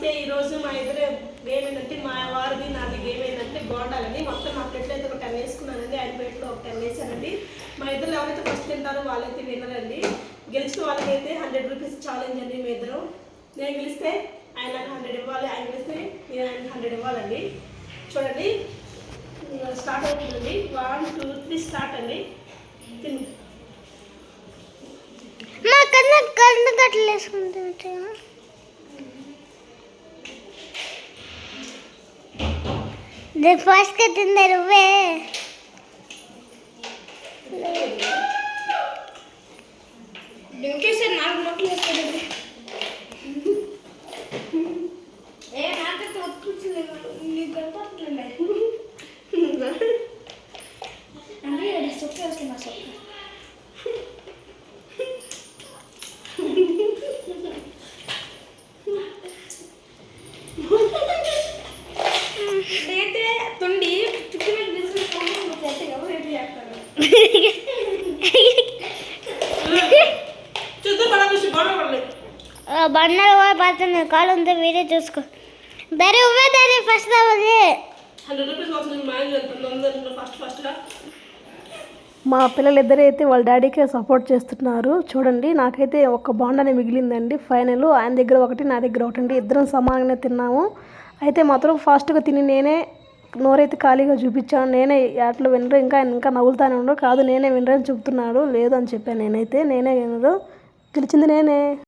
నమస్తే. ఈరోజు మా ఇద్దరు గేమ్ ఏంటంటే మా వారిది నాది గేమ్ ఏంటంటే బోండాలని మొత్తం మా ప్లేట్లో అయితే ఒక 10 వేసుకున్నానండి. ఆయన ప్లేట్లో ఒక 10 వేసానండి. మా ఇద్దరు ఎవరైతే ఫస్ట్ తింటారో వాళ్ళైతే వినరండి. గెలిచిన వాళ్ళకైతే 100 రూపీస్ ఛాలెంజ్ అండి. మీ ఇద్దరు నేను గెలిస్తే ఆయన నాకు 100 ఇవ్వాలి, ఆయన గెలిస్తే నేను ఆయనకు 100 ఇవ్వాలండి. చూడండి స్టార్ట్ అవుతుందండి. 1 2 3 స్టార్ట్ అండి. తిని కన్ను కట్టలేసుకుంటా ఫస్ట్ గా తిందా నువ్వే వెంకటేశ్వర 4 మొక్కలు వేస్తాడు. నాకైతే ఒప్పుకోలేదు, నీకు కనపడట్లే. అంటే సొక్క వేస్తున్నా సొక్క. అయితే తొండి చుట్టూ మీద తీసుకుంటే ఎవరు రెడీ చేస్తారు. బండలు కూడా పడుతుంది. కాలు ఉంటే వీడియో చూసుకో. దరి ఉవ్వే దరి ఫస్ట్ అవ్వదు. 100 రూపీస్ వస్తుంది. ఫస్ట్ మా పిల్లలిద్దరూ అయితే వాళ్ళ డాడీకే సపోర్ట్ చేస్తున్నారు. చూడండి నాకైతే ఒక బాండానే మిగిలిందండి. ఫైనల్ ఆయన దగ్గర ఒకటి, నా దగ్గర ఒకటి అండి. ఇద్దరం సమానంగానే తిన్నాము. అయితే మాత్రం ఫాస్ట్గా తిని నేనే నోరైతే ఖాళీగా చూపించాను. నేనే అట్లా వినరు, ఇంకా నవ్వులుతానే ఉండరు. కాదు నేనే వినరని చెప్తున్నాడు. లేదు అని చెప్పాను. నేనే వినరు. గెలిచింది నేనే.